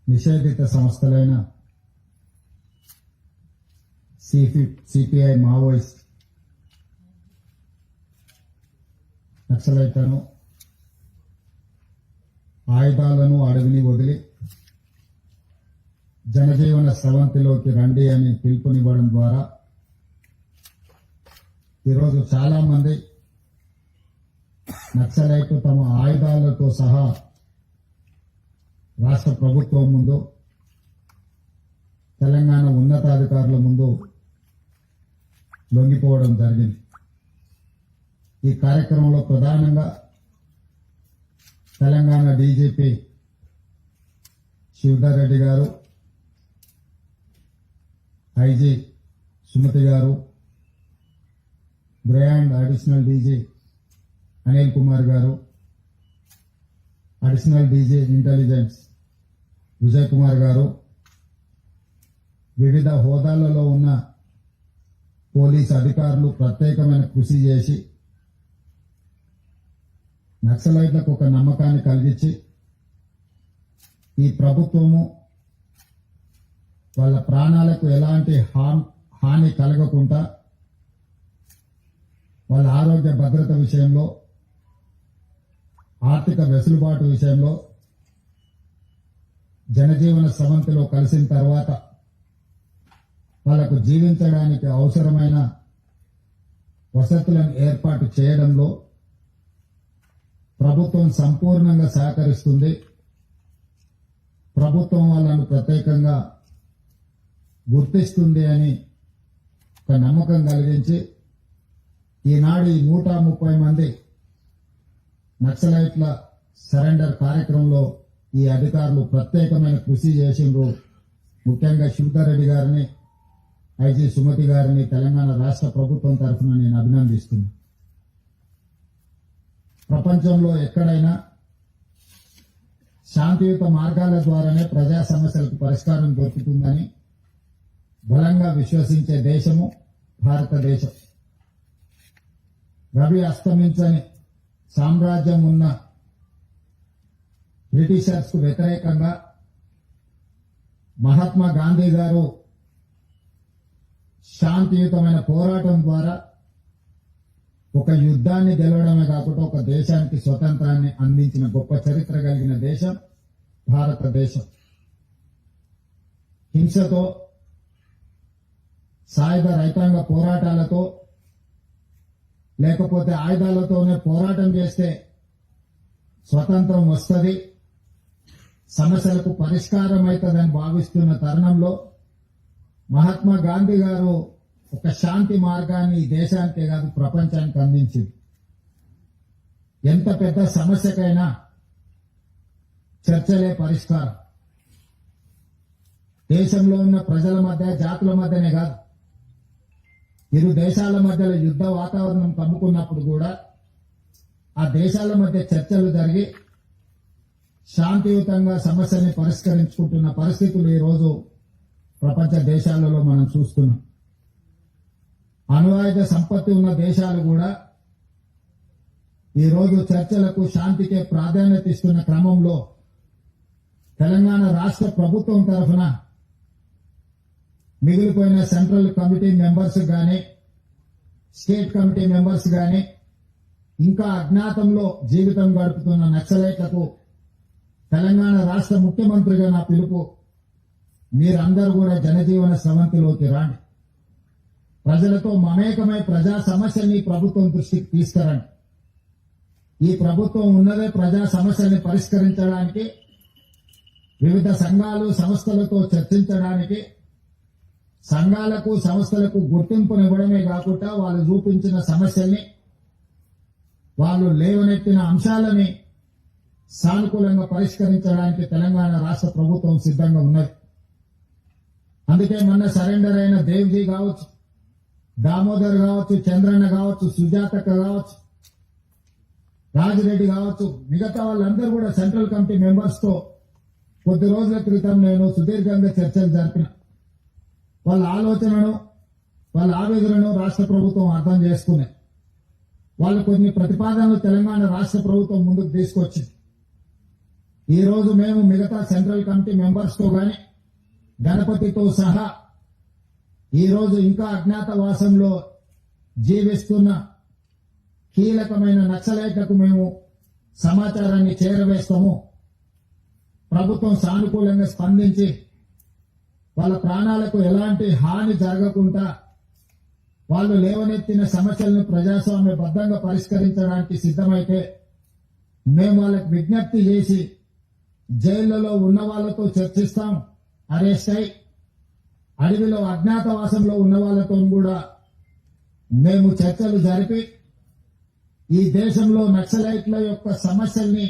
నిషేధిత సంస్థలైన CPI Maoist నక్సలైట్లను ఆయుధాలను అడవిని వదిలి జనజీవన స్రవంతిలోకి రండి అని పిలుపునివ్వడం ద్వారా ఈరోజు చాలా మంది నక్సలైట్లు తమ ఆయుధాలతో సహా రాష్ట్ర ప్రభుత్వం ముందు, తెలంగాణ ఉన్నతాధికారుల ముందు లొంగిపోవడం జరిగింది. ఈ కార్యక్రమంలో ప్రధానంగా తెలంగాణ డీజీపీ శివధర్ రెడ్డి గారు, ఐజీ సుమతి గారు, brand additional DG Anil Kumar గారు, additional DG intelligence Vijay Kumar గారు, వివిధ హోదాలలో ఉన్న పోలీసు అధికారులు ప్రత్యేకమైన కృషి చేసి నక్సలైట్లకు ఒక నమ్మకాన్ని కలిగించి ఈ ప్రభుత్వము వాళ్ళ ప్రాణాలకు ఎలాంటి హాని కలగకుండా వాళ్ళ ఆరోగ్య భద్రత విషయంలో, ఆర్థిక వెసులుబాటు విషయంలో, జనజీవన స్రవంతిలో కలిసిన తర్వాత వాళ్లకు జీవించడానికి అవసరమైన వసతులను ఏర్పాటు చేయడంలో ప్రభుత్వం సంపూర్ణంగా సహకరిస్తుంది. ప్రభుత్వం వాళ్ళను ప్రత్యేకంగా గుర్తిస్తుంది అని ఒక నమ్మకం కలిగించి ఈనాడు ఈ 130 మంది నక్సలైట్ల సరెండర్ కార్యక్రమంలో ఈ అధికారులు ప్రత్యేకమైన కృషి చేసిండ్రు. ముఖ్యంగా శివధర్ రెడ్డి గారిని, ఐజీ సుమతి గారిని తెలంగాణ రాష్ట్ర ప్రభుత్వం తరఫున నేను అభినందిస్తున్నాను. ప్రపంచంలో ఎక్కడైనా శాంతియుత మార్గాల ద్వారానే ప్రజా సమస్యలకు పరిష్కారం దొరుకుతుందని బలంగా విశ్వసించే దేశము భారతదేశం. రవి అస్తమించని సామ్రాజ్యం ఉన్న బ్రిటిషర్స్ కు వ్యతిరేకంగా మహాత్మా గాంధీ గారు శాంతియుతమైన పోరాటం ద్వారా ఒక యుద్ధాన్ని గెలవడమే కాకుండా ఒక దేశానికి స్వతంత్రాన్ని అందించిన గొప్ప చరిత్ర కలిగిన దేశం భారతదేశం. హింసతో, సాయుధ రైతాంగ పోరాటాలతో, లేకపోతే ఆయుధాలతోనే పోరాటం చేస్తే స్వతంత్రం వస్తుంది, సమస్యలకు పరిష్కారం అవుతుందని భావిస్తున్న తరుణంలో మహాత్మా గాంధీ గారు ఒక శాంతి మార్గాన్ని ఈ దేశానికే కాదు ప్రపంచానికి అందించింది. ఎంత పెద్ద సమస్యకైనా చర్చలే పరిష్కారం. దేశంలో ఉన్న ప్రజల మధ్య, జాతుల మధ్యనే కాదు, ఇరు దేశాల మధ్యలో యుద్ధ వాతావరణం కమ్ముకున్నప్పుడు కూడా ఆ దేశాల మధ్య చర్చలు జరిగి శాంతియుతంగా సమస్యల్ని పరిష్కరించుకుంటున్న పరిస్థితులు ఈ రోజు ప్రపంచ దేశాలలో మనం చూస్తున్నాం. అణ్వాయుధ సంపత్తి ఉన్న దేశాలు కూడా ఈ రోజు చర్చలకు, శాంతికే ప్రాధాన్యత ఇస్తున్న క్రమంలో తెలంగాణ రాష్ట్ర ప్రభుత్వం తరఫున మిగిలిపోయిన సెంట్రల్ కమిటీ మెంబర్స్ గాని, స్టేట్ కమిటీ మెంబర్స్ గాని, ఇంకా అజ్ఞాతంలో జీవితం గడుపుతున్న నక్సలైట్లకు తెలంగాణ రాష్ట్ర ముఖ్యమంత్రిగా నా పిలుపు, మీరందరూ కూడా జనజీవన స్రవంతిలోకి రాండి. ప్రజలతో మమేకమై ప్రజా సమస్యల్ని ప్రభుత్వం దృష్టికి తీసుకురండి. ఈ ప్రభుత్వం ఉన్నదే ప్రజా సమస్యల్ని పరిష్కరించడానికి, వివిధ సంఘాలు, సంస్థలతో చర్చించడానికి, సంఘాలకు, సంస్థలకు గుర్తింపునివ్వడమే కాకుండా వాళ్ళు చూపించిన సమస్యల్ని, వాళ్ళు లేవనెత్తిన అంశాలని సానుకూలంగా పరిష్కరించడానికి తెలంగాణ రాష్ట్ర ప్రభుత్వం సిద్ధంగా ఉన్నది. అందుకే మొన్న సరెండర్ అయిన దేవ్జీ కావచ్చు, దామోదర్ కావచ్చు, చంద్రన్న కావచ్చు, సుజాతక్క కావచ్చు, రాజిరెడ్డి కావచ్చు, మిగతా వాళ్ళందరూ కూడా సెంట్రల్ కమిటీ మెంబర్స్ తో కొద్ది రోజుల క్రితం నేను సుదీర్ఘంగా చర్చలు జరిపిన. వాళ్ళ ఆలోచనను, వాళ్ళ ఆవేదనను రాష్ట్ర ప్రభుత్వం అర్థం చేసుకునే వాళ్ళు కొన్ని ప్రతిపాదనలు తెలంగాణ రాష్ట్ర ప్రభుత్వం ముందుకు తీసుకొచ్చింది. ఈ రోజు మేము మిగతా సెంట్రల్ కమిటీ మెంబర్స్ తో గాని గణపతితో సహా ఈ రోజు ఇంకా అజ్ఞాతవాసంలో జీవిస్తున్న కీలకమైన నక్సలైట్లకు మేము సమాచారాన్ని చేరవేస్తాము. ప్రభుత్వం సానుకూలంగా స్పందించి వాళ్ళ ప్రాణాలకు ఎలాంటి హాని జరగకుండా వాళ్ళు లేవనెత్తిన సమస్యలను ప్రజాస్వామ్యబద్ధంగా పరిష్కరించడానికి సిద్ధమైతే మేము వాళ్ళకి విజ్ఞప్తి చేసి జైళ్లలో ఉన్న వాళ్ళతో చర్చిస్తాం. అరెస్ట్ అయి అడవిలో అజ్ఞాతవాసంలో ఉన్న వాళ్ళతో కూడా మేము చర్చలు జరిపి ఈ దేశంలో నక్సలైట్ల యొక్క సమస్యల్ని,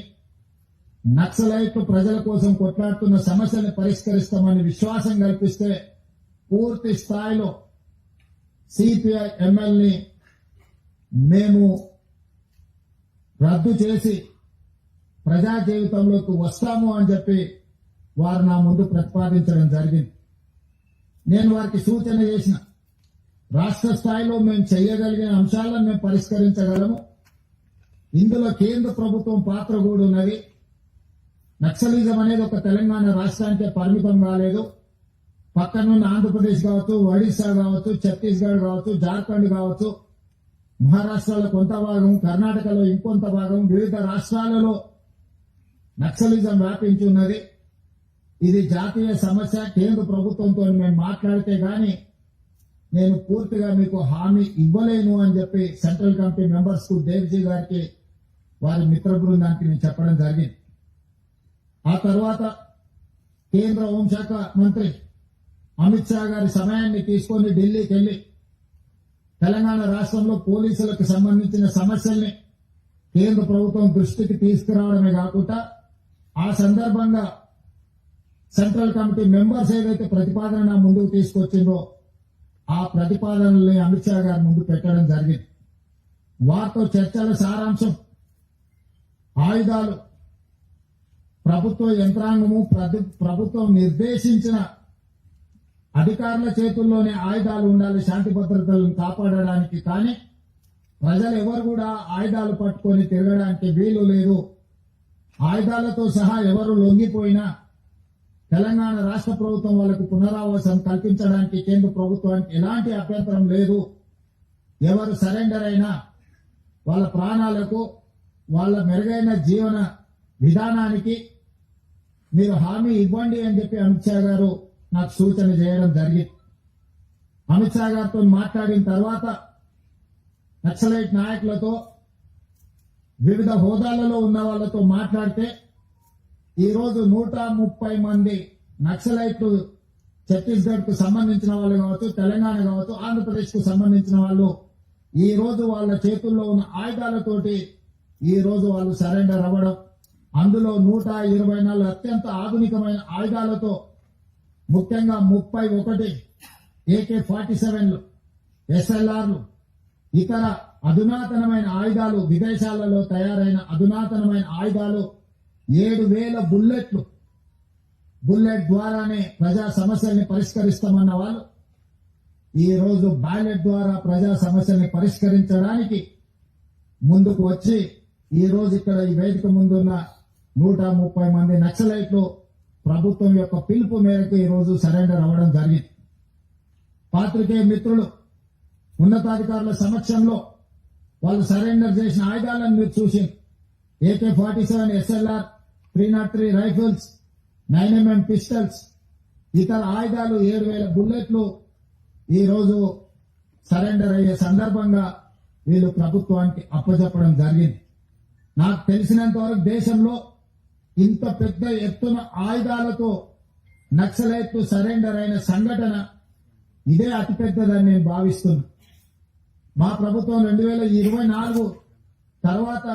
నక్సలైట్లు ప్రజల కోసం కొట్లాడుతున్న సమస్యల్ని పరిష్కరిస్తామని విశ్వాసం కల్పిస్తే పూర్తి స్థాయిలో సిపిఐ ఎంఎల్ని మేము రద్దు చేసి ప్రజా జీవితంలోకి వస్తాము అని చెప్పి వారు నా ముందు ప్రతిపాదించడం జరిగింది. నేను వారికి సూచన చేసిన రాష్ట్ర స్థాయిలో మేము చేయగలిగిన అంశాలను మేము పరిష్కరించగలము. ఇందులో కేంద్ర ప్రభుత్వం పాత్ర కూడా ఉన్నది. నక్సలిజం అనేది ఒక తెలంగాణ రాష్ట్రానికే పరిమితం కాలేదు. పక్కనున్న ఆంధ్రప్రదేశ్ కావచ్చు, ఒడిశా కావచ్చు, ఛత్తీస్గఢ్ కావచ్చు, జార్ఖండ్ కావచ్చు, మహారాష్ట్రలో కొంత భాగం, కర్ణాటకలో ఇంకొంత భాగం, వివిధ రాష్ట్రాలలో నక్సలిజం వ్యాపించి ఉన్నది. ఇది జాతీయ సమస్య. కేంద్ర ప్రభుత్వంతో మేము మాట్లాడితే గాని నేను పూర్తిగా మీకు హామీ ఇవ్వలేను అని చెప్పి సెంట్రల్ కమిటీ మెంబర్స్ కు, దేవ్జీ గారికి, వారి మిత్ర బృందానికి నేను చెప్పడం జరిగింది. ఆ తర్వాత కేంద్ర హోంశాఖ మంత్రి అమిత్ షా గారి సమయాన్ని తీసుకొని ఢిల్లీకి వెళ్లి తెలంగాణ రాష్ట్రంలో పోలీసులకు సంబంధించిన సమస్యల్ని కేంద్ర ప్రభుత్వం దృష్టికి తీసుకురావడమే కాకుండా ఆ సందర్భంగా సెంట్రల్ కమిటీ మెంబర్స్ ఏదైతే ప్రతిపాదన ముందుకు తీసుకొచ్చిందో ఆ ప్రతిపాదనల్ని అమిత్ షా గారి ముందు పెట్టడం జరిగింది. వారితో చర్చల సారాంశం ఆయుధాలు, ప్రభుత్వ యంత్రాంగము, ప్రభుత్వం నిర్దేశించిన అధికారుల చేతుల్లోనే ఆయుధాలు ఉండాలి శాంతి భద్రతలను కాపాడడానికి. కానీ ప్రజలు ఎవరు కూడా ఆయుధాలు పట్టుకొని తిరగడానికి వీలు లేదు. ఆయుధాలతో సహా ఎవరు లొంగిపోయినా తెలంగాణ రాష్ట్ర ప్రభుత్వం వాళ్ళకు పునరావాసం కల్పించడానికి కేంద్ర ప్రభుత్వానికి ఎలాంటి అభ్యంతరం లేదు. ఎవరు సరెండర్ అయినా వాళ్ళ ప్రాణాలకు, వాళ్ళ మెరుగైన జీవన విధానానికి మీరు హామీ ఇవ్వండి అని చెప్పి అమిత్ షా గారు నాకు సూచన చేయడం జరిగింది. అమిత్ షా గారితో మాట్లాడిన తర్వాత నక్సలైట్ నాయకులతో, వివిధ హోదాలలో ఉన్న వాళ్లతో మాట్లాడితే ఈ రోజు 130 మంది నక్సలైట్లు ఛత్తీస్గఢ్ కు సంబంధించిన వాళ్ళు కావచ్చు, తెలంగాణ కావచ్చు, ఆంధ్రప్రదేశ్ కు సంబంధించిన వాళ్ళు ఈ రోజు వాళ్ళ చేతుల్లో ఉన్న ఆయుధాలతోటి ఈ రోజు వాళ్ళు సరెండర్ అవ్వడం, అందులో 124 అత్యంత ఆధునికమైన ఆయుధాలతో, ముఖ్యంగా 31 AK-47లు, SLRలు, ఇతర అధునాతనమైన ఆయుధాలు, విదేశాలలో తయారైన అధునాతనమైన ఆయుధాలు, 7,000 బుల్లెట్లు, బుల్లెట్ ద్వారానే ప్రజా సమస్యల్ని పరిష్కరిస్తామన్న వాళ్ళు ఈ రోజు బ్యాలెట్ ద్వారా ప్రజా సమస్యల్ని పరిష్కరించడానికి ముందుకు వచ్చి ఈ రోజు ఇక్కడ ఈ వేదిక ముందున్న 130 మంది నక్సలైట్లు ప్రభుత్వం యొక్క పిలుపు మేరకు ఈ రోజు సరెండర్ అవ్వడం జరిగింది. పాత్రికేయ మిత్రులు, ఉన్నతాధికారుల సమక్షంలో వాళ్ళు సరెండర్ చేసిన ఆయుధాలను మీరు చూసి AK-47 SLR, 303 rifles, 9mm pistols, ఇతర ఆయుధాలు, 7,000 బుల్లెట్లు ఈ రోజు సరెండర్ అయ్యే సందర్భంగా వీళ్ళు ప్రభుత్వానికి అప్పచెప్పడం జరిగింది. నాకు తెలిసినంత వరకు దేశంలో ఇంత పెద్ద ఎత్తున ఆయుధాలతో నక్సలైట్లు సరెండర్ అయిన సంఘటన ఇదే అతిపెద్దదని నేను భావిస్తున్నా. మా ప్రభుత్వం 2024 తర్వాత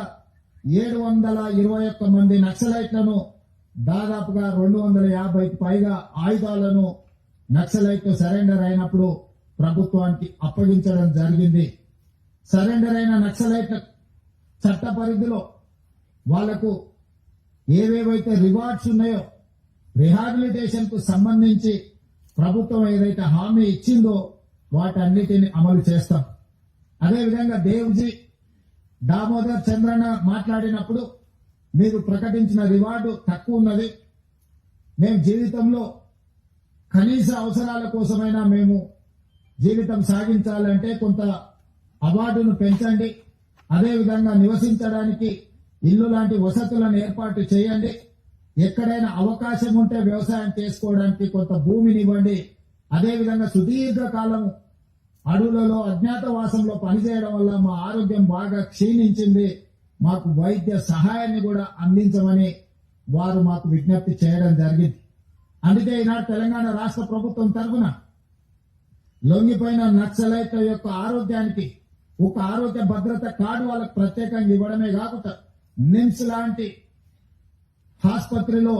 721 మంది నక్సలైట్లను, దాదాపుగా 250కి పైగా ఆయుధాలను నక్సలైట్లు సరెండర్ అయినప్పుడు ప్రభుత్వానికి అప్పగించడం జరిగింది. సరెండర్ అయిన నక్సలైట్ల చట్ట పరిధిలో వాళ్లకు ఏవేవైతే రివార్డ్స్ ఉన్నాయో, రిహాబిలిటేషన్ కు సంబంధించి ప్రభుత్వం ఏదైతే హామీ ఇచ్చిందో వాటన్నిటిని అమలు చేస్తాం. అదేవిధంగా దేవ్జీ, దామోదర్ చంద్రన్న మాట్లాడినప్పుడు మీరు ప్రకటించిన రివార్డు తక్కువ ఉన్నది. మేము జీవితంలో కనీస అవసరాల కోసమైనా మేము జీవితం సాగించాలంటే కొంత అవార్డును పెంచండి. అదేవిధంగా నివసించడానికి ఇల్లు లాంటి వసతులను ఏర్పాటు చేయండి. ఎక్కడైనా అవకాశం ఉంటే వ్యవసాయం చేసుకోవడానికి కొంత భూమిని ఇవ్వండి. అదేవిధంగా సుదీర్ఘ కాలం అడవులలో అజ్ఞాతవాసంలో పనిచేయడం వల్ల మా ఆరోగ్యం బాగా క్షీణించింది. మాకు వైద్య సహాయాన్ని కూడా అందించమని వారు మాకు విజ్ఞప్తి చేయడం జరిగింది. అందుకే ఈనాడు తెలంగాణ రాష్ట్ర ప్రభుత్వం తరఫున లొంగిపోయిన నక్సలైట్ల యొక్క ఆరోగ్యానికి ఒక ఆరోగ్య భద్రత కార్డు వాళ్ళకు ప్రత్యేకంగా ఇవ్వడమే కాకుండా నిమ్స్ లాంటి ఆసుపత్రిలో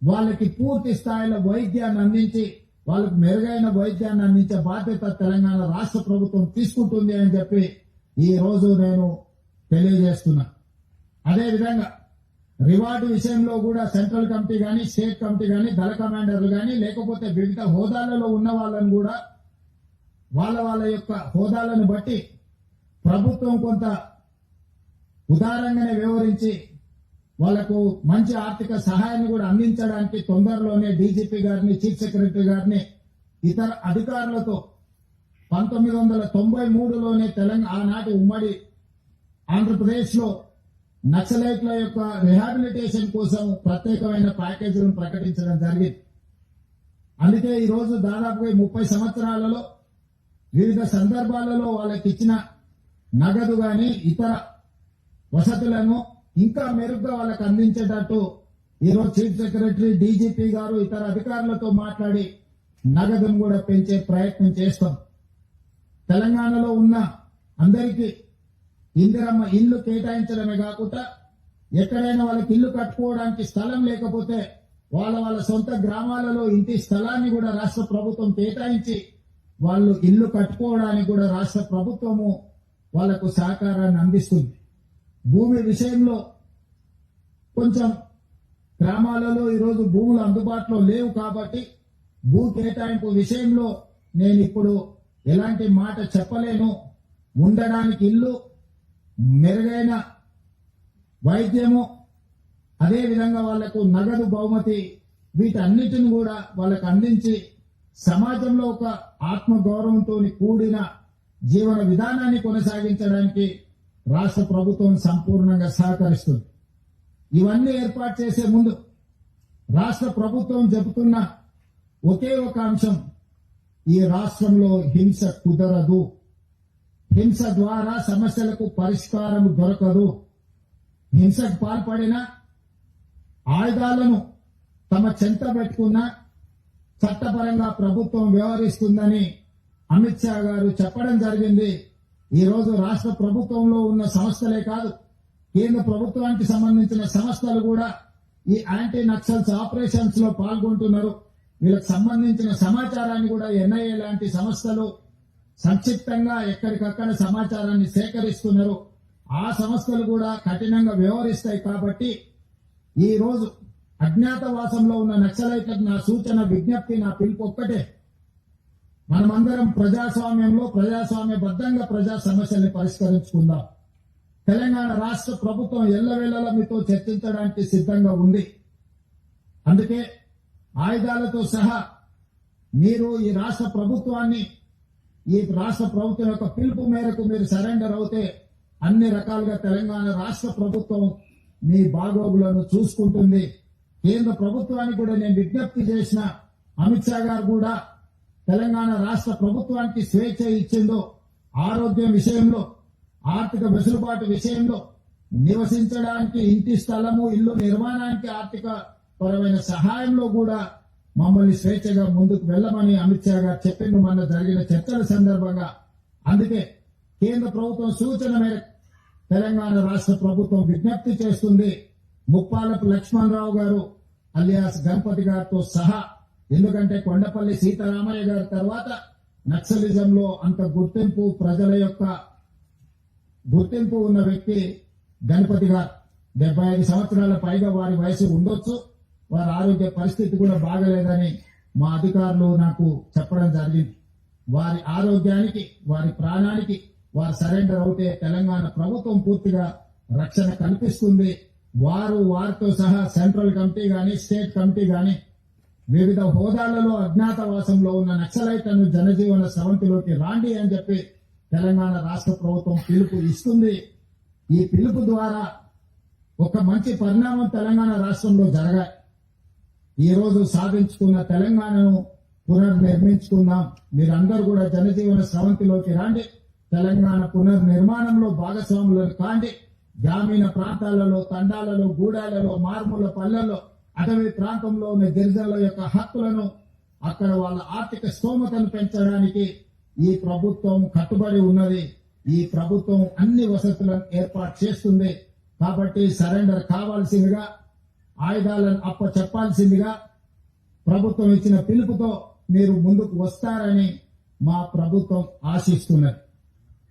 వాళ్ళకి పూర్తి స్థాయిలో వైద్యాన్ని అందించి వాళ్ళకు మెరుగైన వైద్యాన్ని అందించే బాధ్యత తెలంగాణ రాష్ట్ర ప్రభుత్వం తీసుకుంటుంది అని చెప్పి ఈ రోజు నేను తెలియజేస్తున్నా. అదేవిధంగా రివార్డు విషయంలో కూడా సెంట్రల్ కమిటీ గాని, స్టేట్ కమిటీ గాని, దళ కమాండర్లు గాని, లేకపోతే వివిధ హోదాలలో ఉన్న వాళ్ళని కూడా వాళ్ళ యొక్క హోదాలను బట్టి ప్రభుత్వం కొంత ఉదారంగానే వ్యవహరించి వాళ్లకు మంచి ఆర్థిక సహాయాన్ని కూడా అందించడానికి తొందరలోనే డీజీపీ గారిని, చీఫ్ సెక్రటరీ గారిని, ఇతర అధికారులతో 1993లోనే తెలంగాణ ఆనాటి ఉమ్మడి ఆంధ్రప్రదేశ్ లో నక్సలైట్ల యొక్క రిహాబిలిటేషన్ కోసం ప్రత్యేకమైన ప్యాకేజీలను ప్రకటించడం జరిగింది. అందుకే ఈ రోజు దాదాపుగా 30 సంవత్సరాలలో వివిధ సందర్భాలలో వాళ్ళకి ఇచ్చిన నగదు గాని ఇతర వసతులను ఇంకా మెరుగ్గా వాళ్ళకి అందించేటట్టు ఈరోజు చీఫ్ సెక్రటరీ, డీజీపీ గారు ఇతర అధికారులతో మాట్లాడి నగదును కూడా పెంచే ప్రయత్నం చేస్తాం. తెలంగాణలో ఉన్న అందరికీ ఇందిరమ్మ ఇల్లు కేటాయించడమే కాకుండా ఎక్కడైనా వాళ్ళకి ఇల్లు కట్టుకోవడానికి స్థలం లేకపోతే వాళ్ళ సొంత గ్రామాలలో ఇంటి స్థలాన్ని కూడా రాష్ట్ర ప్రభుత్వం కేటాయించి వాళ్ళు ఇల్లు కట్టుకోవడానికి కూడా రాష్ట్ర ప్రభుత్వము వాళ్లకు సహకారాన్ని అందిస్తుంది. భూమి విషయంలో కొంచెం గ్రామాలలో ఈరోజు భూములు అందుబాటులో లేవు కాబట్టి భూ కేటాయింపు విషయంలో నేను ఇప్పుడు ఎలాంటి మాట చెప్పలేను. ఉండడానికి ఇల్లు, మెరుగైన వైద్యము, అదేవిధంగా వాళ్లకు నగదు బహుమతి, వీటన్నిటిని కూడా వాళ్ళకు అందించి సమాజంలో ఒక ఆత్మగౌరవంతో కూడిన జీవన విధానాన్ని కొనసాగించడానికి రాష్ట్ర ప్రభుత్వం సంపూర్ణంగా సహకరిస్తుంది. ఇవన్నీ ఏర్పాటు చేసే ముందు రాష్ట్ర ప్రభుత్వం చెబుతున్న ఒకే ఒక అంశం, ఈ రాష్ట్రంలో హింస కుదరదు. హింస ద్వారా సమస్యలకు పరిష్కారం దొరకదు. హింసకు పాల్పడిన, ఆయుధాలను తమ చెంత పెట్టుకున్న చట్టపరంగా ప్రభుత్వం వ్యవహరిస్తుందని అమిత్ షా గారు చెప్పడం జరిగింది. ఈ రోజు రాష్ట్ర ప్రభుత్వంలో ఉన్న సంస్థలే కాదు, కేంద్ర ప్రభుత్వానికి సంబంధించిన సంస్థలు కూడా ఈ యాంటీ నక్సల్స్ ఆపరేషన్స్ లో పాల్గొంటున్నారు. వీళ్ళకి సంబంధించిన సమాచారాన్ని కూడా ఎన్ఐఏ లాంటి సంస్థలు సంక్షిప్తంగా ఎక్కడికక్కడ సమాచారాన్ని సేకరిస్తున్నారు. ఆ సంస్థలు కూడా కఠినంగా వ్యవహరిస్తాయి. కాబట్టి ఈ రోజు అజ్ఞాతవాసంలో ఉన్న నక్సలైట్లకు నా సూచన, విజ్ఞప్తి, నా పిలుపు ఒక్కటే, మనమందరం ప్రజాస్వామ్యంలో ప్రజాస్వామ్యబద్ధంగా ప్రజా సమస్యల్ని పరిష్కరించుకుందాం. తెలంగాణ రాష్ట్ర ప్రభుత్వం ఎల్లవేళలా మీతో చర్చించడానికి సిద్ధంగా ఉంది. అందుకే ఆయుధాలతో సహా మీరు ఈ రాష్ట్ర ప్రభుత్వం యొక్క పిలుపు మేరకు మీరు సరెండర్ అవుతే అన్ని రకాలుగా తెలంగాణ రాష్ట్ర ప్రభుత్వం మీ బాగోగులను చూసుకుంటుంది. కేంద్ర ప్రభుత్వానికి కూడా నేను విజ్ఞప్తి చేసిన, అమిత్ షా గారు కూడా తెలంగాణ రాష్ట్ర ప్రభుత్వానికి స్వేచ్ఛ ఇచ్చిందో, ఆరోగ్యం విషయంలో, ఆర్థిక వెసులుబాటు విషయంలో, నివసించడానికి ఇంటి స్థలము, ఇల్లు నిర్మాణానికి ఆర్థిక పరమైన సహాయంలో కూడా మమ్మల్ని స్వేచ్ఛగా ముందుకు వెళ్లమని అమిత్ షా గారు చెప్పిండు మొన్న జరిగిన చర్చల సందర్భంగా. అందుకే కేంద్ర ప్రభుత్వం సూచన మేరకు తెలంగాణ రాష్ట్ర ప్రభుత్వం విజ్ఞప్తి చేస్తుంది, ముప్పాలపు లక్ష్మణరావు గారు అలియాస్ గణపతి గారితో సహా, ఎందుకంటే కొండపల్లి సీతారామయ్య గారి తర్వాత నక్సలిజంలో అంత గుర్తింపు, ప్రజల యొక్క గుర్తింపు ఉన్న వ్యక్తి గణపతి గారు. 75 సంవత్సరాల పైగా వారి వయసు ఉండొచ్చు. వారి ఆరోగ్య పరిస్థితి కూడా బాగలేదని మా అధికారులు నాకు చెప్పడం జరిగింది. వారి ఆరోగ్యానికి, వారి ప్రాణానికి వారు సరెండర్ అవుతే తెలంగాణ ప్రభుత్వం పూర్తిగా రక్షణ కల్పిస్తుంది. వారితో సహా సెంట్రల్ కమిటీ గాని స్టేట్ కమిటీ గాని వివిధ హోదాలలో అజ్ఞాతవాసంలో ఉన్న నక్సలైట్లను జనజీవన స్రవంతిలోకి రాండి అని చెప్పి తెలంగాణ రాష్ట్ర ప్రభుత్వం పిలుపు ఇస్తుంది. ఈ పిలుపు ద్వారా ఒక మంచి పరిణామం తెలంగాణ రాష్ట్రంలో జరగాలి. ఈ రోజు సాధించుకున్న తెలంగాణను పునర్నిర్మించుకుందాం. మీరందరూ కూడా జనజీవన స్రవంతిలోకి రాండి. తెలంగాణ పునర్నిర్మాణంలో భాగస్వాములను కాండి. గ్రామీణ ప్రాంతాలలో, తండాలలో, గూడాలలో, మారుమూల పల్లెల్లో, అటవీ ప్రాంతంలో ఉన్న గిరిజనుల యొక్క హక్కులను, అక్కడ వాళ్ళ ఆర్థిక స్తోమతను పెంచడానికి ఈ ప్రభుత్వం కట్టుబడి ఉన్నది. ఈ ప్రభుత్వం అన్ని వసతులను ఏర్పాటు చేస్తుంది. కాబట్టి సరెండర్ కావాల్సిందిగా, ఆయుధాలను చెప్పాల్సిందిగా ప్రభుత్వం ఇచ్చిన పిలుపుతో మీరు ముందుకు వస్తారని మా ప్రభుత్వం ఆశిస్తున్నది.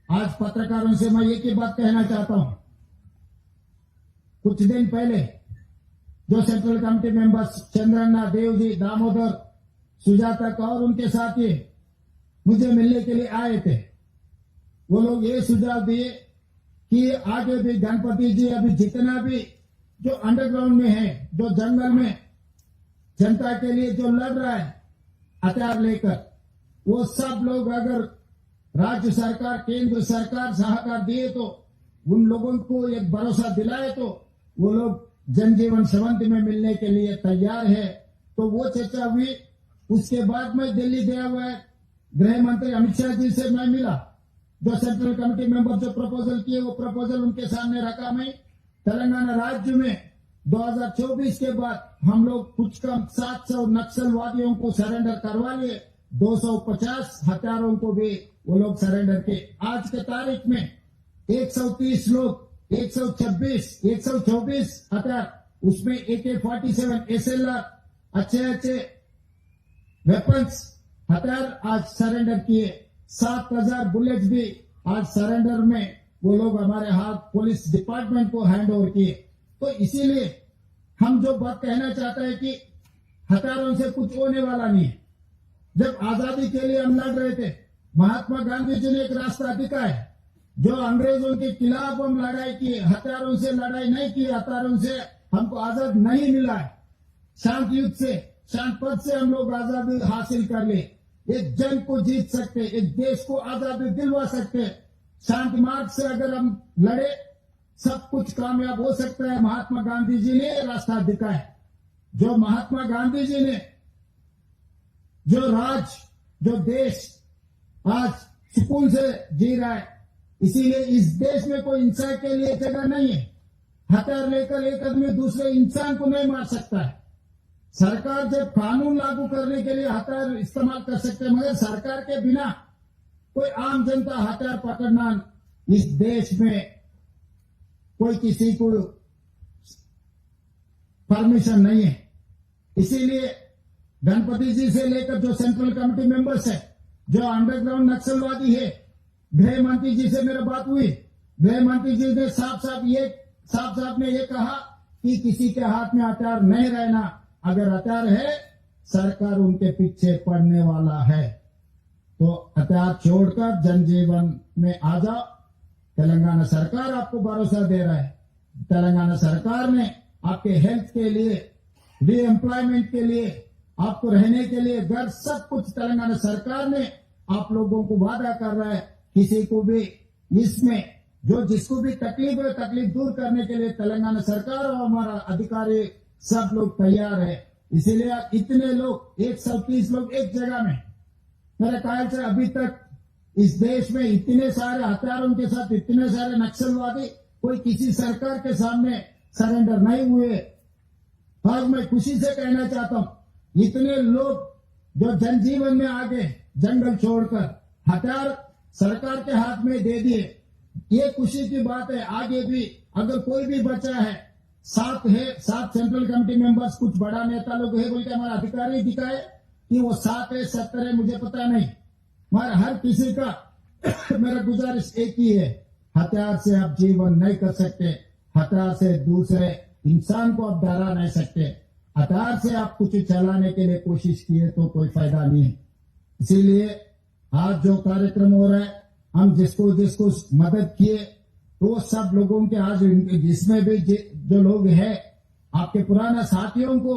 आज पत्रकारों से मैं एक ही बात कहना चाहता हूं. कुछ दिन पहले जो central committee members Chandranna, Devji, Damodar, Sujata Kaur उनके साथी मुझे मिलने के लिए आए थे. वो लोग ये सुझाव दिए कि आगे भी गणपति जी अभी जितना भी जो अंडरग्राउंड में है, जो जंगल में जनता के लिए जो लड़ रहा है हथियार लेकर, वो सब लोग अगर राज्य सरकार, केंद्र सरकार सहकार दिए तो उन लोगों को एक भरोसा दिलाए तो वो लोग जनजीवन स्रवंती में मिलने के लिए तैयार है. तो वो चर्चा हुई. उसके बाद में दिल्ली गया हुआ है, गृह मंत्री अमित शाह जी से मैं मिला. जो सेंट्रल कमेटी मेंबर जो प्रपोजल किए वो प्रपोजल उनके सामने रखा. मैं तेलंगाना राज्य में 2024 के बाद हम लोग कुछ कम 700 नक्सलवादियों को सरेंडर करवा लिए. 250 हथियारों को भी वो लोग सरेंडर के. आज के तारीख में 130 लोग, 124 हथियार, उसमें AK-47, SLR, अच्छे वेपन्स हथियार आज सरेंडर किए. 7000 बुलेट्स भी आज सरेंडर में वो लोग हमारे हाथ पुलिस डिपार्टमेंट को हैंड ओवर किए. तो इसीलिए हम जो बात कहना चाहते हैं कि हथियारों से कुछ होने वाला नहीं है. जब आजादी के लिए हम लड़ रहे थे, महात्मा गांधी जी ने एक रास्ता दिखाया. जो अंग्रेजों के खिलाफ हम लड़ाई की, हथियारों से लड़ाई नहीं की, हथियारों से हमको आजाद नहीं मिला है. शांत युद्ध से, शांत पद से हम लोग आजादी हासिल कर ले. एक जंग को जीत सकते, एक देश को आजादी दिलवा सकते. शांति मार्ग से अगर हम लड़े सब कुछ कामयाब हो सकता है. महात्मा गांधी जी ने रास्ता दिखाया. जो महात्मा गांधी जी ने जो देश आज सुकून से जी रहा है, इसीलिए इस देश में कोई इंसान के लिए जगह नहीं है. हथियार लेकर एक आदमी दूसरे इंसान को नहीं मार सकता है. सरकार जब कानून लागू करने के लिए हथियार इस्तेमाल कर सकते हैं, मगर सरकार के बिना कोई आम जनता हथियार पकड़ना इस देश में कोई किसी को परमिशन नहीं है. इसीलिए गणपति जी से लेकर जो सेंट्रल कमेटी मेंबर्स है, जो अंडरग्राउंड नक्सलवादी है, गृह मंत्री जी से मेरी बात हुई. गृह मंत्री जी ने साफ ने ये कहा कि किसी के हाथ में हथियार नहीं रहना. अगर हथियार है, सरकार उनके पीछे पड़ने वाला है. तो हथियार छोड़कर जनजीवन में आ जाओ. तेलंगाना सरकार आपको भरोसा दे रहा है. तेलंगाना सरकार ने आपके हेल्थ के लिए, रीएम्प्लॉयमेंट के लिए, आपको रहने के लिए घर, सब कुछ तेलंगाना सरकार ने आप लोगों को वादा कर रहा है. किसी को भी इसमें जिसको भी तकलीफ है, तकलीफ दूर करने के लिए तेलंगाना सरकार और हमारा अधिकारी सब लोग तैयार है. इसीलिए इतने लोग 130 लोग एक जगह में, मेरे ख्याल से अभी तक इस देश में इतने सारे हथियारों के साथ इतने सारे नक्सलवादी कोई किसी सरकार के सामने सरेंडर नहीं हुए. और मैं खुशी से कहना चाहता हूं, इतने लोग जो जनजीवन में आगे जंगल छोड़कर हथियार सरकार के हाथ में दे दिए, ये खुशी की बात है. आगे भी अगर कोई भी बचा है, साथ सेंट्रल कमेटी मेंबर्स, कुछ बड़ा नेता लोग है बोल के हमारा अधिकारी दिखाए कि वो 7 है 70 है, मुझे पता नहीं. मगर हर किसी का मेरा गुजारिश एक ही है, हथियार से आप जीवन नहीं कर सकते. हथियार से दूसरे इंसान को आप डरा नहीं सकते. हथियार से आप कुछ चलाने के लिए कोशिश किए तो कोई फायदा नहीं है. इसीलिए आज जो कार्यक्रम हो रहा है, हम जिसको मदद किए वो सब लोगों के आज जिसमें भी जो लोग हैं आपके पुराना साथियों को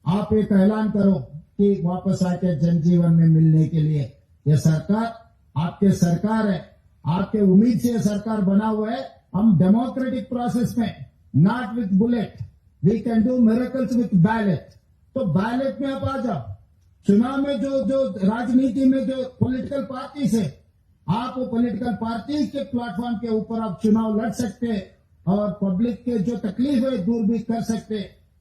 आप एक ऐलान करो कि वापस आके जनजीवन में मिलने के लिए ये सरकार आपके सरकार है, आपके उम्मीद से सरकार बना हुआ है। हम डेमोक्रेटिक प्रोसेस में not with bullet we can do miracles with ballot. तो बैलेट में आप आ जाओ। चुनाव में जो राजनीति में जो पॉलिटिकल पार्टी से आप वो पॉलिटिकल पार्टी के प्लेटफॉर्म के ऊपर आप चुनाव लड़ सकते और पब्लिक के जो तकलीफ है दूर भी कर सकते।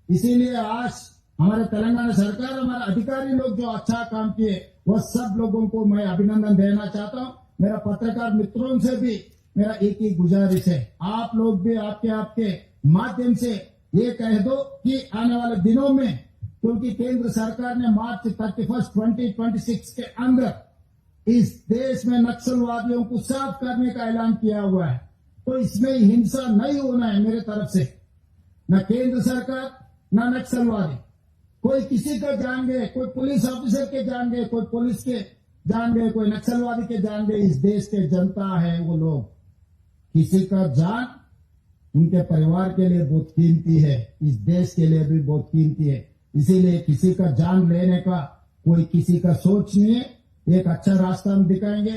इसीलिए आज हमारे तेलंगाना सरकार, हमारे अधिकारी लोग जो अच्छा काम किए वो सब लोगों को मैं अभिनंदन देना चाहता हूं। मेरा पत्रकार मित्रों से भी मेरा एक ही गुजारिश है, आप लोग भी आपके माध्यम से ये कह दो कि आने वाले दिनों में, क्योंकि केंद्र सरकार ने मार्च 31, 2026 के अंदर इस देश में नक्सलवादियों को साफ करने का ऐलान किया हुआ है, तो इसमें हिंसा नहीं होना है मेरे तरफ से। न केंद्र सरकार न नक्सलवादी, कोई किसी का जान गए, कोई पुलिस ऑफिसर के जान गए, कोई पुलिस के जान गए, कोई नक्सलवादी के जान गए। इस देश के जनता है वो लोग, किसी का जान उनके परिवार के लिए बहुत कीमती है, इस देश के लिए भी बहुत कीमती है। इसीलिए किसी का जान लेने का कोई किसी का सोच नहीं है। एक अच्छा रास्ता हम दिखाएंगे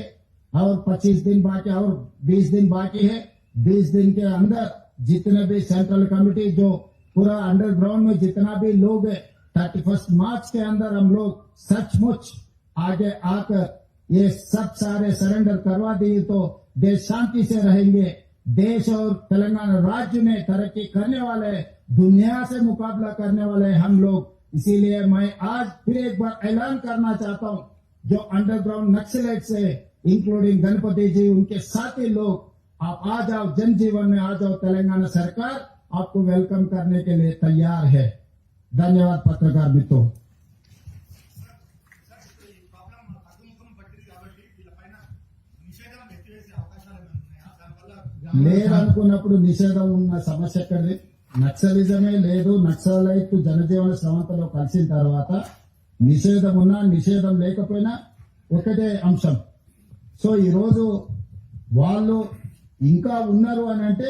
और 25 दिन बाकी और 20 दिन बाकी है। 20 दिन के अंदर जितने भी सेंट्रल कमेटी जो पूरा अंडरग्राउंड में जितना भी लोग है 31 मार्च के अंदर हम लोग सचमुच आगे आकर ये सब सारे सरेंडर करवा दिए तो देश शांति से रहेंगे। देश और तेलंगाना राज्य में तरक्की करने वाले, दुनिया से मुकाबला करने वाले हम लोग। इसीलिए मैं आज फिर एक बार ऐलान करना चाहता हूं, जो अंडरग्राउंड नक्सलाइट्स है इंक्लूडिंग गणपति जी, उनके साथी लोग, आप आ जाओ, जनजीवन में आ जाओ। तेलंगाना सरकार आपको वेलकम करने के लिए तैयार है। धन्यवाद पत्रकार मित्रों। లేదనుకున్నప్పుడు నిషేధం ఉన్న సమస్య ఎక్కడిది? నక్సలిజమే లేదు. నక్సలైట్ జనజీవన స్రవంతిలో కలిసిన తర్వాత నిషేధం ఉన్నా నిషేధం లేకపోయినా ఒకటే అంశం. సో ఈ రోజు వాళ్ళు ఇంకా ఉన్నారు అని అంటే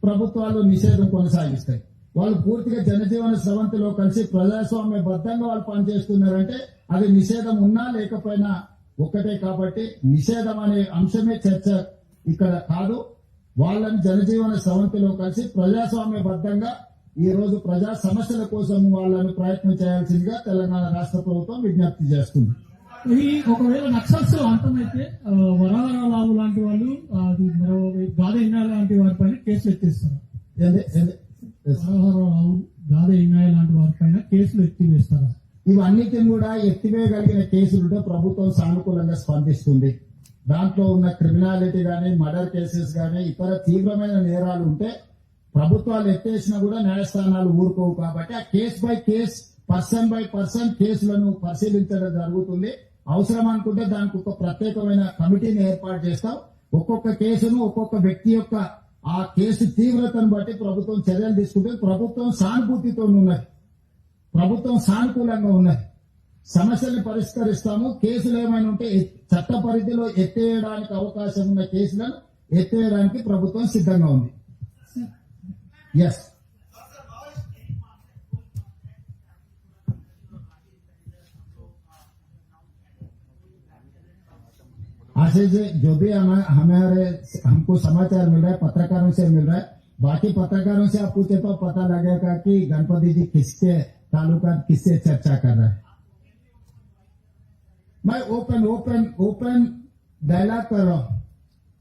ప్రభుత్వాలు నిషేధం కొనసాగిస్తాయి. వాళ్ళు పూర్తిగా జనజీవన స్రవంతిలో కలిసి ప్రజాస్వామ్య బద్దంగా వాళ్ళు పనిచేస్తున్నారంటే అది నిషేధం ఉన్నా లేకపోయినా ఒకటే. కాబట్టి నిషేధం అనే అంశమే చర్చ ఇక్కడ కాదు. వాళ్ళని జనజీవన స్రవంతిలో కలిసి ప్రజాస్వామ్య బద్దంగా ఈ రోజు ప్రజా సమస్యల కోసం వాళ్ళని ప్రయత్నం చేయాల్సిందిగా తెలంగాణ రాష్ట్ర ప్రభుత్వం విజ్ఞప్తి చేస్తుంది. ఈ ఒకవేళ నక్సల్స్ అంతమైతే వరారావు లాంటి వాళ్ళు, అది మరో గాదే ఇన్నాయ లాంటి వారిపైన కేసులు ఎత్తిస్తారు. వరారావు, గాదే ఇన్నాయ లాంటి వారిపైన కేసులు ఎత్తివేస్తారా? ఇవన్నిటిని కూడా ఎత్తివేయగలిగిన కేసులుంటే ప్రభుత్వం సానుకూలంగా స్పందిస్తుంది. దాంట్లో ఉన్న క్రిమినాలిటీ గానీ, మర్డర్ కేసెస్ గానీ, ఇతర తీవ్రమైన నేరాలు ఉంటే ప్రభుత్వాలు ఎత్తేసినా కూడా న్యాయస్థానాలు ఊరుకోవు. కాబట్టి ఆ case by case, person by person కేసులను పరిశీలించడం జరుగుతుంది. అవసరం అనుకుంటే దానికి ఒక ప్రత్యేకమైన కమిటీని ఏర్పాటు చేస్తాం. ఒక్కొక్క కేసును ఒక్కొక్క వ్యక్తి యొక్క ఆ కేసు తీవ్రతను బట్టి ప్రభుత్వం చర్యలు తీసుకుంటే ప్రభుత్వం సానుభూతితో ఉన్నది, ప్రభుత్వం సానుకూలంగా ఉన్నది. సమస్యల్ని పరిష్కరిస్తాము. కేసులు ఏమైనా ఉంటే చట్ట పరిధిలో ఎత్తేయడానికి అవకాశం ఉన్న కేసులను ఎత్తేయడానికి ప్రభుత్వం సిద్ధంగా ఉంది. ఎస్, आशीष जी, जो भी हमको समाचार मिल रहा है पत्रकारों से मिल रहा है, बाकी पत्रकारों से आप पूछे तो पता लगेगा कि गणपति जी किसके तालुका किससे चर्चा कर रहे हैं. मैं ओपन डायलॉग कर रहा हूं,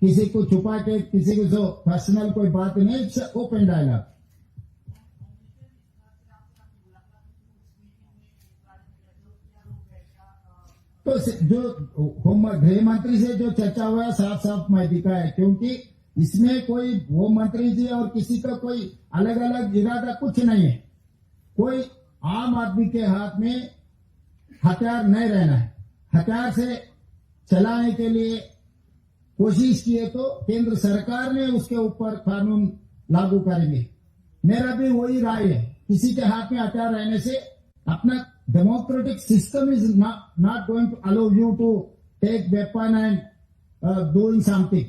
किसी को छुपा के, किसी को जो पर्सनल कोई बात नहीं, ओपन डायलॉग. तो जो गृह मंत्री से जो चर्चा हुआ है साफ साफ मैं दिखा है, क्योंकि इसमें कोई होम मंत्री जी और किसी का कोई अलग अलग इरादा कुछ नहीं है. कोई आम आदमी के हाथ में हथियार नहीं रहना है. हथियार से चलाने के लिए कोशिश किए तो केंद्र सरकार ने उसके ऊपर कानून लागू करेंगे. मेरा भी वही राय है. किसी के हाथ में हथियार रहने से अपना democratic system is not going to allow you to take weapon and doing something.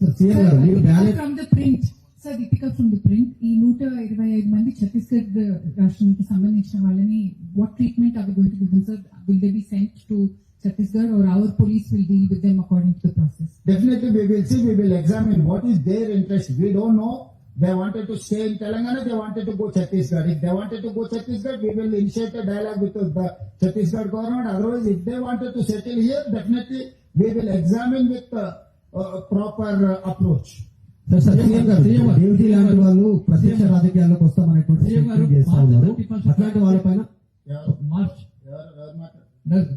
Sir CM గారు మీరు ballot from the print sir Deepika from the print ఈ 125 మంది ఛత్తీస్గఢ్ రాష్ట్రానికి సంబంధించిన వాళ్ళని what treatment are going to give sir will they be sent to Chhattisgarh or our police will deal with them according to the process? Definitely we will see, we will examine what is their interest. We don't know. They wanted to stay in Telangana, they wanted to go Chhattisgarh. If they wanted to go Chhattisgarh, we will initiate a dialogue with the Chhattisgarh government. Otherwise, if they wanted to settle here, definitely we will examine with proper approach. Sir sir CM గారు duty లాంటి వాళ్ళు ప్రత్యక్ష రాజకీయాల్లోకి వస్తామనేటువంటి statement చేస్తా ఉన్నారు. అట్లాంటి వాళ్ళపైన March ఎవరు మాట్లాడు?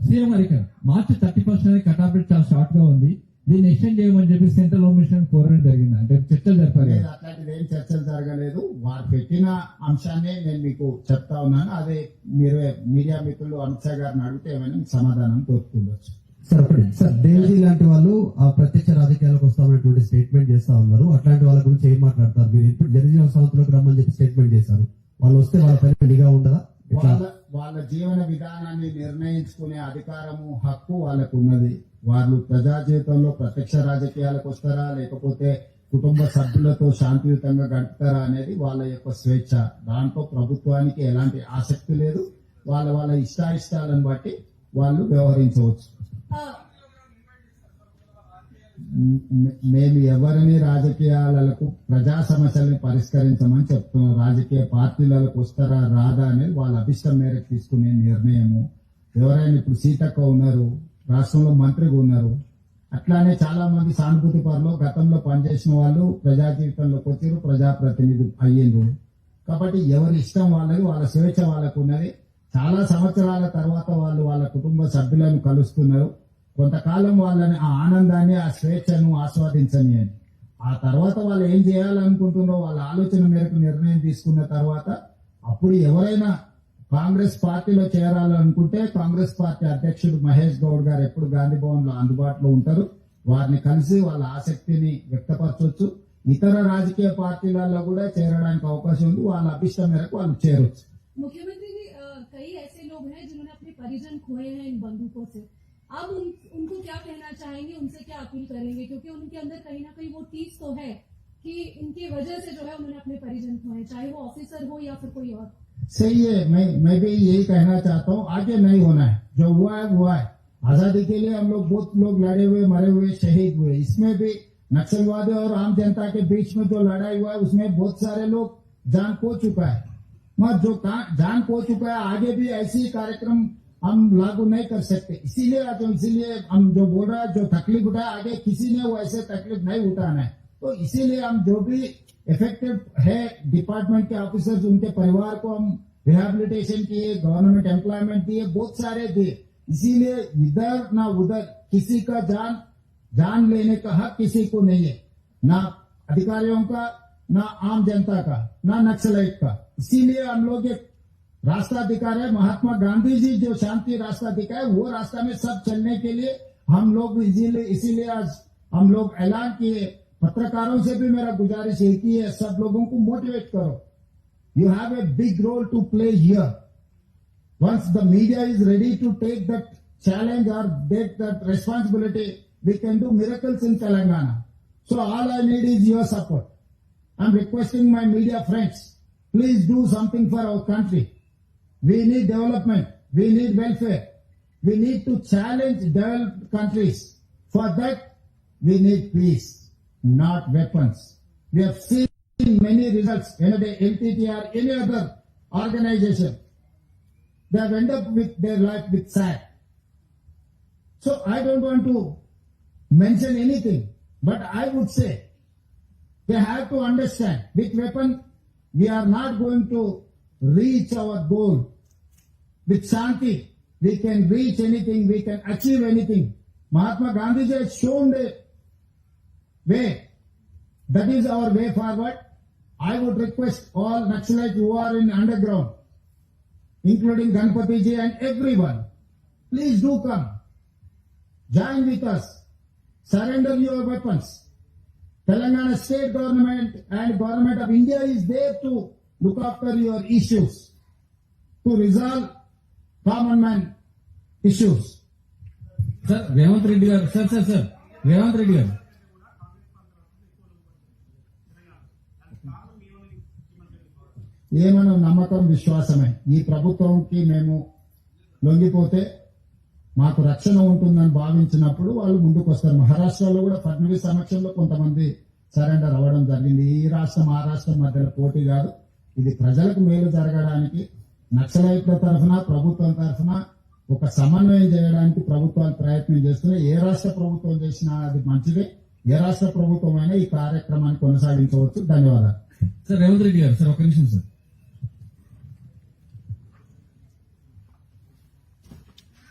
సీఎం గారు ఇక్కడ మార్చి 31st అనేది కటాబిట్ చాలా షార్ట్ గా ఉంది. దీన్ని ఎక్స్టెండ్ చేయమని చెప్పి సెంట్రల్ హోమ్ మినిస్టర్ కోరడం జరిగింది. అంటే చర్చలు జరిపారు. లేదు, అట్లాంటిది ఏం చర్చలు జరగలేదు. వారు పెట్టిన అంశాన్ని నేను మీకు చెప్తా ఉన్నాను. అదే మీరు మీడియా మిత్రులు అమిత్ షా గారిని అడిగితే ఏమైనా మీకు సమాధానం కోరుకుండొచ్చు. సార్ ఒకటి సార్ దేవ్జీ లాంటి వాళ్ళు ఆ ప్రత్యక్ష రాజకీయాలకు వస్తామనేటువంటి స్టేట్మెంట్ చేస్తా ఉన్నారు. అట్లాంటి వాళ్ళ గురించి ఏం మాట్లాడతారు? మీరు ఇప్పుడు జనజీవన సంస్థలోకి రమ్మని చెప్పి స్టేట్మెంట్ చేశారు. వాళ్ళు వస్తే వాళ్ళ పైన నిఘా ఉండదా? వాళ్ళ జీవన విధానాన్ని నిర్ణయించుకునే అధికారము హక్కు వాళ్ళకు ఉన్నది. వాళ్ళు ప్రజా జీవితంలో ప్రత్యక్ష రాజకీయాలకు వస్తారా లేకపోతే కుటుంబ సభ్యులతో శాంతియుతంగా గడుపుతారా అనేది వాళ్ళ యొక్క స్వేచ్ఛ. దాంట్లో ప్రభుత్వానికి ఎలాంటి ఆసక్తి లేదు. వాళ్ళ ఇష్టాయిష్టాలను బట్టి వాళ్ళు వ్యవహరించవచ్చు. మేము ఎవరిని రాజకీయాలకు ప్రజా సమస్యల్ని పరిష్కరించమని చెప్తున్నాం. రాజకీయ పార్టీలకు వస్తారా రాదా అనేది వాళ్ళ అభిష్టం మేరకు తీసుకునే నిర్ణయము. ఎవరైనా ఇప్పుడు సీతక్క ఉన్నారు, రాష్ట్రంలో మంత్రిగా ఉన్నారు. అట్లానే చాలా మంది సానుభూతి పరులు గతంలో పనిచేసిన వాళ్ళు ప్రజా జీవితంలోకి వచ్చారు, ప్రజాప్రతినిధి అయ్యిండ్రు. కాబట్టి ఎవరి ఇష్టం వాళ్ళది, వాళ్ళ స్వేచ్ఛ వాళ్ళకు ఉన్నది. చాలా సంవత్సరాల తర్వాత వాళ్ళు వాళ్ళ కుటుంబ సభ్యులను కలుస్తున్నారు. కొంతకాలం వాళ్ళని ఆ ఆనందాన్ని ఆ స్వేచ్ఛను ఆస్వాదించని అని ఆ తర్వాత వాళ్ళు ఏం చేయాలనుకుంటున్నారో వాళ్ళ ఆలోచన మేరకు నిర్ణయం తీసుకున్న తర్వాత అప్పుడు ఎవరైనా కాంగ్రెస్ పార్టీలో చేరాలనుకుంటే కాంగ్రెస్ పార్టీ అధ్యక్షుడు మహేష్ గౌడ్ గారు ఎప్పుడు గాంధీ భవన్ లో అందుబాటులో ఉంటారు. వారిని కలిసి వాళ్ళ ఆసక్తిని వ్యక్తపరచవచ్చు. ఇతర రాజకీయ పార్టీలలో కూడా చేరడానికి అవకాశం ఉంది. వాళ్ళ అభిష్టం మేరకు వాళ్ళు చేరొచ్చు. मुख्यमंत्री जी कई ऐसे लोग हैं जिन्होंने अपने परिजन खोए हैं इन बंदूकों से. आप उनको क्या कहना चाहेंगे, उनसे क्या अपील करेंगे? क्योंकि उनके अंदर कहीं ना कहीं वो टीस तो है कि इनकी वजह से जो है उन्होंने अपने परिजन खोए, चाहे वो ऑफिसर हो या फिर कोई और. सही है, मैं भी यही कहना चाहता हूँ. आगे नहीं होना है. जो हुआ है हुआ है. आजादी के लिए हम लोग बहुत लोग लड़े हुए, मरे हुए, शहीद हुए. इसमें भी नक्सलवादी और आम जनता के बीच में जो लड़ाई हुआ है उसमें बहुत सारे लोग जान खो चुका है. मगर जो जान खो चुका है आगे भी ऐसी कार्यक्रम हम लागू नहीं कर सकते. इसीलिए हम जो बोल रहे हैं, जो तकलीफ उठाए आगे किसी ने वो ऐसे तकलीफ नहीं उठाना है. तो इसीलिए हम जो भी इफेक्टेड है डिपार्टमेंट के ऑफिसर्स, उनके परिवार को हम रिहेबिलिटेशन किए, गवर्नमेंट एम्प्लॉयमेंट दिए, बहुत सारे दिए. इसीलिए इधर ना उधर किसी का जान लेने का हक किसी को नहीं है, ना अधिकारियों का, ना आम जनता का, ना नक्सलाइट का. इसीलिए हम लोग एक रास्ता दिखा रहे. महात्मा गांधी जी जो शांति रास्ता दिखाए वो रास्ता में सब चलने के लिए हम लोग इसीलिए आज हम लोग ऐलान किए. पत्रकारों से भी मेरा गुजारिश है कि सब लोगों को मोटिवेट करो. You have a big role to play here. Once the media is ready to take that challenge और take that responsibility, we can do miracles in Telangana. So all I need is your support. I'm requesting my media friends, please do something for our country. We need development. We need welfare. We need to challenge developed countries. For that, we need peace, not weapons. We have seen many results. Whenever LTT or any other organization, they have ended up with their life with sad. So I don't want to mention anything, but I would say they have to understand with weapon we are not going to reach our goal. With Shanti, we can reach anything, we can achieve anything. Mahatma Gandhi has shown the way. That is our way forward. I would request all Naxalites who are in underground, including Ganpati ji and everyone, please do come. Join with us. Surrender your weapons. Telangana state government and government of India is there to look after your issues, to resolve common man issues. Sir Revanth Reddy గారు రేవంత్ రెడ్డి గారు ఏమైనా నమ్మకం విశ్వాసమే. ఈ ప్రభుత్వంకి మేము లొంగిపోతే మాకు రక్షణ ఉంటుందని భావించినప్పుడు వాళ్ళు ముందుకు వస్తారు. మహారాష్ట్రలో కూడా ఫడ్నవీస్ సమక్షంలో కొంతమంది సరెండర్ అవ్వడం జరిగింది. ఈ రాష్ట్రం ఆ రాష్ట్రం మధ్యలో పోటీ కాదు, ఇది ప్రజలకు మేలు జరగడానికి నక్సలైట్ల తరఫున ప్రభుత్వం తరఫున ఒక సమన్వయం చేయడానికి ప్రభుత్వాలు ప్రయత్నం చేస్తున్నాయి. ఏ రాష్ట్ర ప్రభుత్వం చేసినా అది మంచిదే. ఏ రాష్ట్ర ప్రభుత్వం అయినా ఈ కార్యక్రమాన్ని కొనసాగించవచ్చు. ధన్యవాదాలు. సార్ రేవంత్ రెడ్డి గారు, సార్ ఒక నిమిషం సార్.